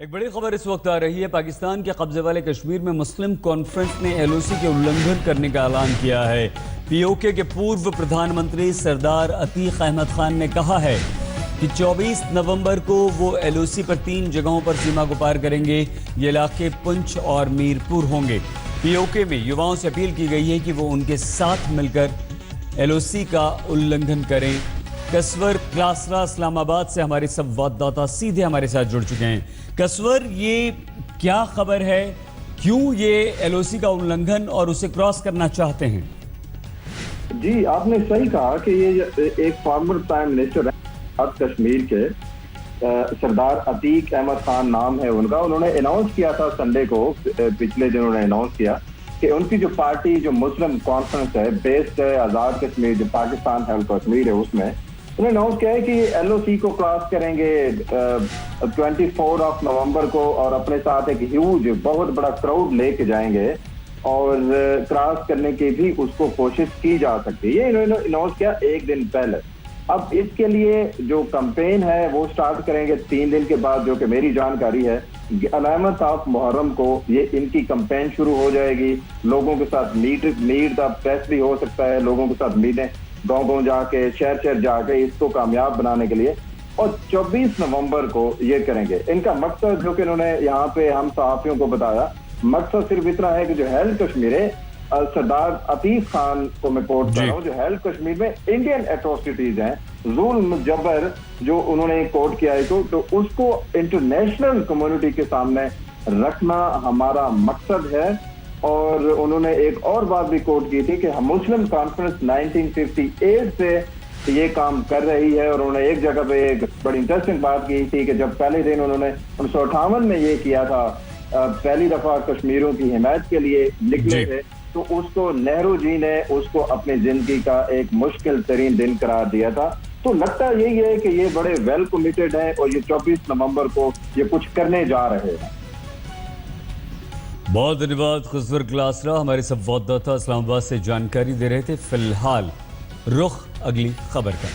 एक बड़ी खबर इस वक्त आ रही है। पाकिस्तान के कब्जे वाले कश्मीर में मुस्लिम कॉन्फ्रेंस ने एलओसी के उल्लंघन करने का ऐलान किया है। पीओके के पूर्व प्रधानमंत्री सरदार अतीक अहमद खान ने कहा है कि 24 नवंबर को वो एलओसी पर 3 जगहों पर सीमा को पार करेंगे। ये इलाके पुंछ और मीरपुर होंगे। पीओके में युवाओं से अपील की गई है कि वो उनके साथ मिलकर एलओसी का उल्लंघन करें। कसवर क्लासरा इस्लामाबाद से हमारे संवाददाता सीधे हमारे साथ जुड़ चुके हैं। कसवर, ये क्या खबर है, क्यों ये एलओसी का उल्लंघन और उसे क्रॉस करना चाहते हैं? जी, आपने सही कहा कि ये एक फॉर्मर प्राइम मिनिस्टर है कश्मीर के, सरदार अतीक अहमद खान नाम है उनका। उन्होंने अनाउंस किया था संडे को, पिछले दिन उन्होंने अनाउंस किया कि उनकी जो पार्टी जो मुस्लिम कॉन्फ्रेंस है बेस्ड है आज़ाद कश्मीर, जो पाकिस्तान हेल्प कश्मीर है, उसमें उन्होंने अनाउंस किया है कि एलओसी को क्रॉस करेंगे 24 नवंबर को और अपने साथ एक ह्यूज बहुत बड़ा क्राउड लेके जाएंगे और क्रॉस करने की भी उसको कोशिश की जा सकती है। ये इन्होंने अनाउंस किया एक दिन पहले। अब इसके लिए जो कैंपेन है वो स्टार्ट करेंगे 3 दिन के बाद, जो कि मेरी जानकारी है अलामत ऑफ मुहर्रम को ये इनकी कैंपेन शुरू हो जाएगी। लोगों के साथ मीट द प्रेस भी हो सकता है, लोगों के साथ मीटें गाँव जाके शहर जाके इसको कामयाब बनाने के लिए, और 24 नवंबर को ये करेंगे। इनका मकसद, जो कि इन्होंने यहाँ पे हम सहाफियों को बताया, मकसद सिर्फ इतना है कि जो हेल्थ कश्मीर है, सरदार अतीक खान को मैं कोट कर रहा हूँ, जो हेल्थ कश्मीर में इंडियन एट्रोसिटीज हैं, जुल्म जबर जो उन्होंने कोट किया है, तो उसको इंटरनेशनल कम्युनिटी के सामने रखना हमारा मकसद है। और उन्होंने एक और बात भी कोट की थी कि मुस्लिम कॉन्फ्रेंस 1958 से ये काम कर रही है। और उन्होंने एक जगह पे एक बड़ी इंटरेस्टिंग बात की थी कि जब पहले दिन उन्होंने 1958 में ये किया था, पहली दफा कश्मीरियों की हिमायत के लिए निकले थे, तो उसको नेहरू जी ने उसको अपनी जिंदगी का एक मुश्किल तरीन दिन करार दिया था। तो लगता यही है कि ये बड़े वेल कमिटेड है और ये 24 नवंबर को ये कुछ करने जा रहे हैं। बहुत धन्यवाद कसवर क्लासरा, हमारे संवाददाता इस्लामाबाद से जानकारी दे रहे थे। फिलहाल रुख अगली खबर का।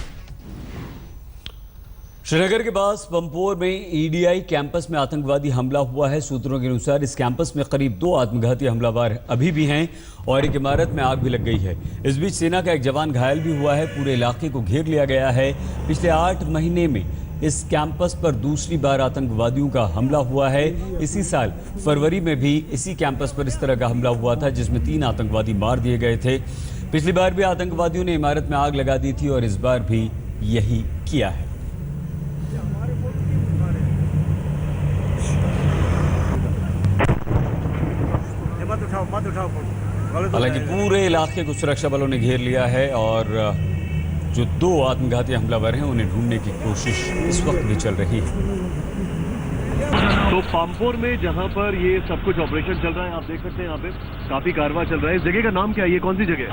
श्रीनगर के पास पंपोर में ईडीआई कैंपस में आतंकवादी हमला हुआ है। सूत्रों के अनुसार इस कैंपस में करीब 2 आत्मघाती हमलावर अभी भी हैं और एक इमारत में आग भी लग गई है। इस बीच सेना का एक जवान घायल भी हुआ है। पूरे इलाके को घेर लिया गया है। पिछले 8 महीने में इस कैंपस पर दूसरी बार आतंकवादियों का हमला हुआ है। इसी साल फरवरी में भी इसी कैंपस पर इस तरह का हमला हुआ था, जिसमें 3 आतंकवादी मार दिए गए थे। पिछली बार भी आतंकवादियों ने इमारत में आग लगा दी थी और इस बार भी यही किया है। हालांकि पूरे इलाके को सुरक्षा बलों ने घेर लिया है और जो 2 आत्मघाती हमलावर हैं उन्हें ढूंढने की कोशिश इस वक्त भी चल रही है। तो पामपोर में जहां पर ये सब कुछ ऑपरेशन चल रहा है, आप देख सकते हैं यहाँ पे काफी कारवां चल रहा है। इस जगह का नाम क्या है, ये कौन सी जगह है?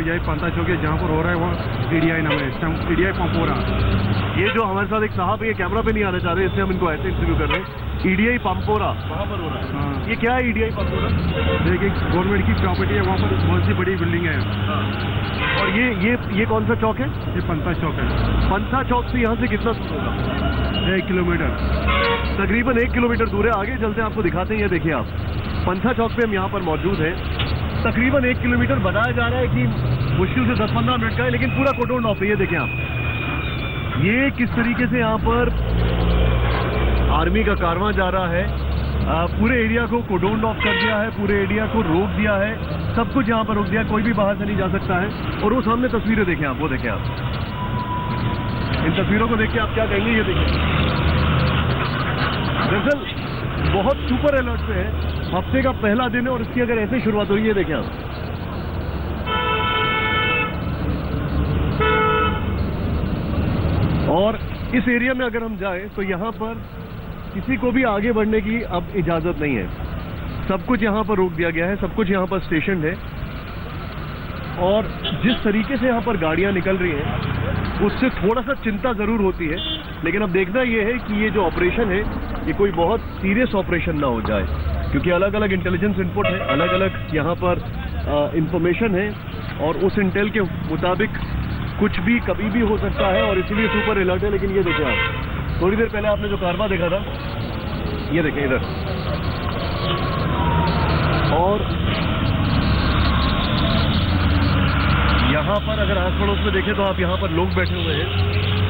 ये पंता चौक है, जहाँ पर हो रहा है वहाँ ईडीआई नाम है, ईडीआई पामपोरा। ये जो हमारे साथ एक साहब ये कैमरा पे नहीं आना चाह रहे, इसलिए हम इनको ऐसे इंटरव्यू कर रहे हैं। ईडीआई पामपोरा वहाँ पर हो रहा है। हाँ। ये क्या है ईडीआई पामपोरा? देखिए गवर्नमेंट की प्रॉपर्टी है, वहाँ पर बहुत सी बड़ी बिल्डिंग है। और ये कौन सा चौक है? ये पंता चौक है। पंता चौक से यहाँ से कितना दूर होगा? 1 किलोमीटर, तकरीबन 1 किलोमीटर दूर है। आगे चलते हैं, आपको दिखाते हैं। ये देखिए आप, पंथा चौक पे हम यहाँ पर मौजूद हैं। तकरीबन 1 किलोमीटर बताया जा रहा है कि मुश्किल से 10-15 मिनट का है, लेकिन पूरा कोडोन ऑफ है। ये देखें आप, ये किस तरीके से यहाँ पर आर्मी का कारवां जा रहा है। पूरे एरिया को कोडोन ऑफ कर दिया है, पूरे एरिया को रोक दिया है, सब कुछ यहाँ पर रोक दिया, कोई भी बाहर से नहीं जा सकता है। और वो सामने तस्वीरें देखें आप, वो देखें आप, इन तस्वीरों को देख के आप क्या कहेंगे? ये देखें, दरअसल बहुत सुपर अलर्ट पे है। हफ्ते का पहला दिन है और इसकी अगर ऐसे शुरुआत हो रही है, देखें आप। और इस एरिया में अगर हम जाएं तो यहाँ पर किसी को भी आगे बढ़ने की अब इजाजत नहीं है। सब कुछ यहाँ पर रोक दिया गया है, सब कुछ यहाँ पर स्टेशन है। और जिस तरीके से यहाँ पर गाड़ियाँ निकल रही हैं, उससे थोड़ा सा चिंता जरूर होती है। लेकिन अब देखना ये है कि ये जो ऑपरेशन है, ये कोई बहुत सीरियस ऑपरेशन ना हो जाए, क्योंकि अलग अलग इंटेलिजेंस इनपुट है, अलग अलग यहाँ पर इंफॉर्मेशन है और उस इंटेल के मुताबिक कुछ भी कभी भी हो सकता है और इसीलिए सुपर अलर्ट है। लेकिन ये देखिए आप, थोड़ी देर पहले आपने जो कारवां देखा था, ये देखें इधर, और यहाँ पर अगर आस पड़ोस में देखें तो आप यहाँ पर लोग बैठे हुए हैं।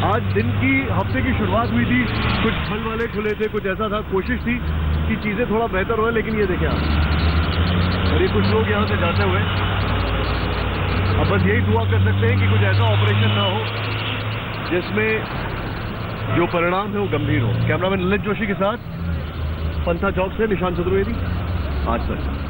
आज दिन की हफ्ते की शुरुआत हुई थी, कुछ फल वाले खुले थे, कुछ ऐसा था, कोशिश थी कि चीजें थोड़ा बेहतर हो, लेकिन ये देखें आप, और ये कुछ लोग यहाँ से जाते हुए। अब बस यही दुआ कर सकते हैं कि कुछ ऐसा ऑपरेशन ना हो जिसमें जो परिणाम है वो गंभीर हो। कैमरामैन ललित जोशी के साथ पंथा चौक से निशांत चतुर्वेदी, आज तक।